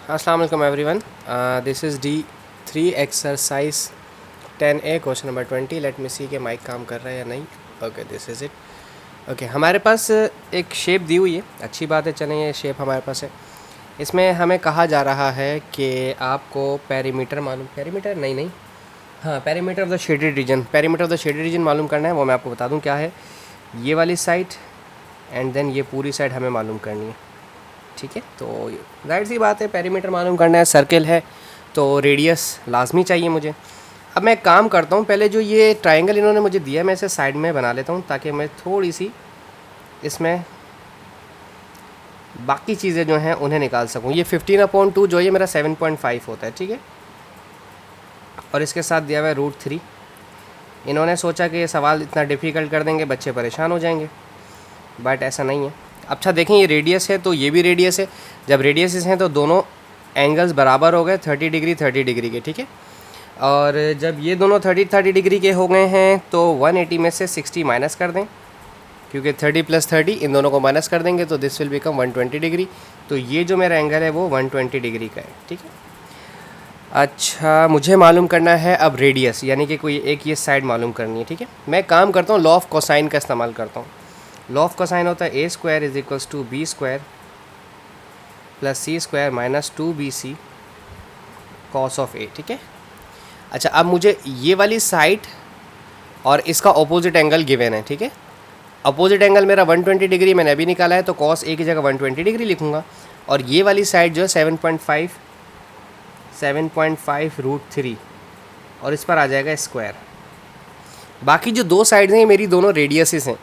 अस्सलाम वालेकुम everyone. This is D3 exercise 10A question number 20. Let me see कि mic काम कर रहा है या नहीं. Okay, this is it. Okay, हमारे पास एक शेप दी हुई है. अच्छी बात है, चलें ये शेप हमारे पास है. इसमें हमें कहा जा रहा है कि आपको perimeter perimeter of the shaded reason. Perimeter of the shaded reason मालूम करना है. वो मैं आपको बता दूं क्या है. ये वाली साइड एंड देन ये पूरी साइड हमें मालूम करनी है. ठीक है, तो जाहिर सी बात है, पेरीमीटर मालूम करना है. सर्कल है तो रेडियस लाजमी चाहिए मुझे. अब मैं एक काम करता हूँ, पहले जो ये ट्रायंगल इन्होंने मुझे दिया मैं इसे साइड में बना लेता हूँ ताकि मैं थोड़ी सी इसमें बाकी चीज़ें जो हैं उन्हें निकाल सकूँ. ये 15/2 जो ये मेरा 7.5 होता है. ठीक है, और इसके साथ दिया हुआ है √3. इन्होंने सोचा कि ये सवाल इतना डिफ़िकल्ट कर देंगे, बच्चे परेशान हो जाएंगे, बट ऐसा नहीं है. अच्छा देखें, ये रेडियस है तो ये भी रेडियस है. जब रेडियस हैं तो दोनों एंगल्स बराबर हो गए 30 डिग्री 30 डिग्री के. ठीक है, और जब ये दोनों 30 डिग्री के हो गए हैं तो 180 में से 60 माइनस कर दें, क्योंकि 30 + 30 इन दोनों को माइनस कर देंगे तो दिस विल बिकम 120 डिग्री. तो ये जो मेरा एंगल है वो 120 डिग्री का है. ठीक है, अच्छा मुझे मालूम करना है अब रेडियस, यानी कि कोई एक ये साइड मालूम करनी है. ठीक है, मैं काम करता हूँ, लॉ ऑफ कोसाइन का इस्तेमाल करता हूँ. लॉ ऑफ कोसाइन होता है A² = B² + C² - 2BC cos of A. ठीक है, अच्छा अब मुझे ये वाली साइड और इसका अपोजिट एंगल गिवन है. ठीक है, अपोजिट एंगल मेरा 120 डिग्री मैंने अभी निकाला है, तो cos A की जगह 120 डिग्री लिखूँगा. और ये वाली साइड जो है 7.5 √3 और इस पर आ जाएगा स्क्वायर. बाकी जो दो साइड्स हैं ये मेरी दोनों रेडियसेस हैं,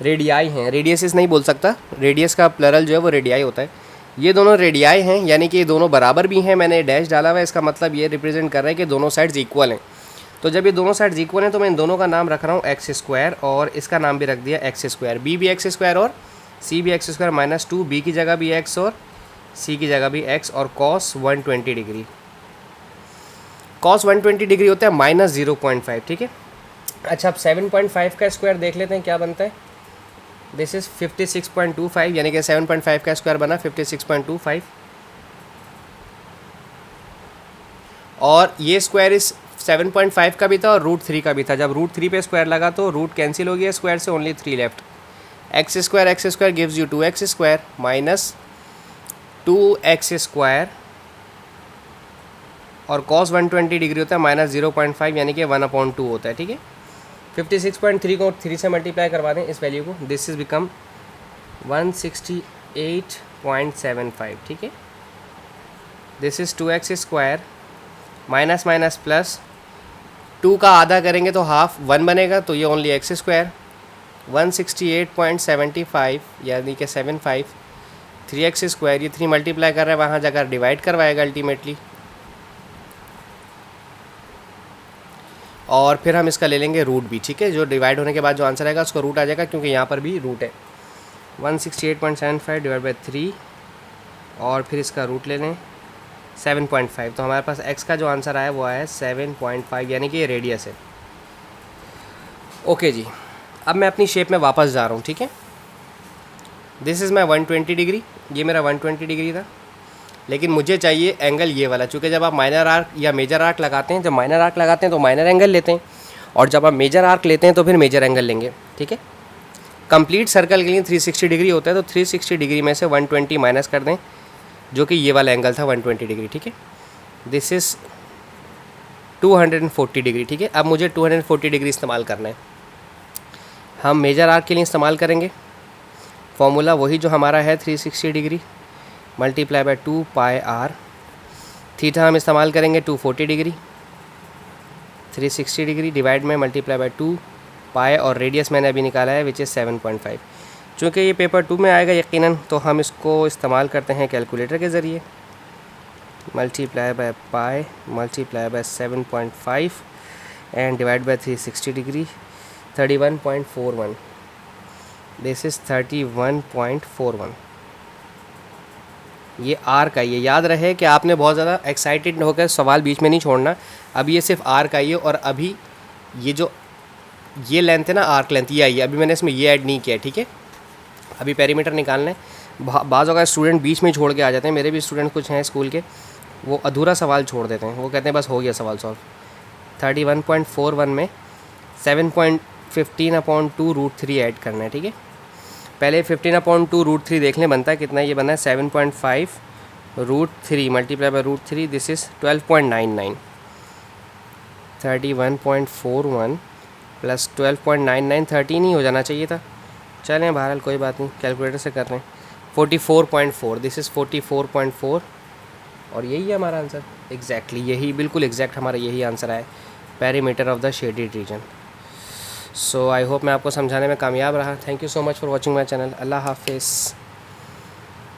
रेडियाई हैं. रेडियसेस नहीं बोल सकता, रेडियस का प्लरल जो है वो रेडियाई होता है. ये दोनों रेडियाई हैं, यानी कि ये दोनों बराबर भी हैं. मैंने डैश डाला हुआ है, इसका मतलब ये रिप्रेजेंट कर रहा है कि दोनों साइड्स इक्वल हैं. तो जब ये दोनों साइड्स इक्वल हैं तो मैं इन दोनों का नाम रख रहा हूँ x² और इसका नाम भी रख दिया x². b भी x² और c भी x² - 2. b की जगह भी x और c की जगह भी x और cos 120 डिग्री. cos 120 डिग्री होता है -0.5. ठीक है, अच्छा अब 7.5 का स्क्वायर देख लेते हैं क्या बनता है. दिस इज़ 56.25, यानी कि 7.5 का स्क्वायर बना 56.25. और ये स्क्वायर इस 7.5 का भी था और √3 का भी था. जब √3 पे स्क्वायर लगा तो रूट कैंसिल हो गया, स्क्वायर से only 3 left. x² gives you 2x² - 2x² और cos 120 डिग्री होता है -0.5, यानी कि 1/2 होता है. ठीक है, 56.3 को 3 से मल्टीप्लाई करवा दें इस वैल्यू को, दिस इज़ बिकम 168.75. ठीक है, this is 2x² minus minus plus 2 का आधा करेंगे तो हाफ 1 बनेगा, तो ये ओनली x². 168.75 यानी कि 75 3x². ये 3 मल्टीप्लाई कर रहा है, वहाँ जाकर डिवाइड करवाएगा अल्टीमेटली. और फिर हम इसका ले लेंगे रूट भी. ठीक है, जो डिवाइड होने के बाद जो आंसर आएगा उसका रूट आ जाएगा, क्योंकि यहाँ पर भी रूट है. 168.75 / 3 और फिर इसका रूट ले लें 7.5. तो हमारे पास x का जो आंसर आया वो आया है 7.5, यानी कि ये रेडियस है. ओके जी, अब मैं अपनी शेप में वापस जा रहा हूँ. ठीक है, दिस इज़ माई 120 डिग्री. ये मेरा 120 डिग्री था, लेकिन मुझे चाहिए एंगल ये वाला. चूँकि जब आप माइनर आर्क या मेजर आर्क लगाते हैं, जब माइनर आर्क लगाते हैं तो माइनर एंगल लेते हैं, और जब आप मेजर आर्क लेते हैं तो फिर मेजर एंगल लेंगे. ठीक है, कंप्लीट सर्कल के लिए 360 डिग्री होता है, तो 360 डिग्री में से 120 माइनस कर दें, जो कि ये वाला एंगल था 120 डिग्री. ठीक है, दिस इज़ 240 डिग्री. ठीक है, अब मुझे 240 डिग्री इस्तेमाल करना है. हम मेजर आर्क के लिए इस्तेमाल करेंगे फॉर्मूला वही जो हमारा है 360 डिग्री × 2πr. थीटा हम इस्तेमाल करेंगे 240 डिग्री. 360 डिग्री डिवाइड में × 2π और रेडियस मैंने अभी निकाला है विच इज़ 7.5. चूँकि ये पेपर 2 में आएगा यकीनन, तो हम इसको इस्तेमाल करते हैं कैलकुलेटर के ज़रिए. Multiply by pi multiply by 7.5 and divide by 360 degree 31.41. This is 31.41. ये आर का, ये याद रहे कि आपने बहुत ज़्यादा एक्साइटेड होकर सवाल बीच में नहीं छोड़ना. अभी ये सिर्फ आर का ही है, और अभी ये जो ये लेंथ है ना, आर्क लेंथ, ये आई है. अभी मैंने इसमें ये ऐड नहीं किया है. ठीक है, अभी पेरीमीटर निकालना है. बाज़ अगर स्टूडेंट बीच में ही छोड़ के आ जाते हैं, मेरे भी स्टूडेंट कुछ हैं स्कूल के, वो अधूरा सवाल छोड़ देते हैं, वो कहते हैं बस हो गया सवाल सॉल्व। 31.41 में 7.15/2√3 ऐड करना है, ठीक है। पहले 15/2√3 देख लें बनता है कितना, ये बना है 7.5√3 multiply by √3, this is 12.99। 31.41 plus 12.99 13 ही हो जाना चाहिए था। चलें बहरहाल कोई बात नहीं, कैलकुलेटर से कर रहे हैं। 44.4, दिस इज़ 44.4, और यही है हमारा आंसर। एग्जैक्टली यही, बिल्कुल एग्जैक्ट हमारा यही आंसर है, perimeter of the shaded region. So I hope मैं आपको समझाने में कामयाब रहा। Thank you so much for watching my channel. अल्लाह हाफिज़।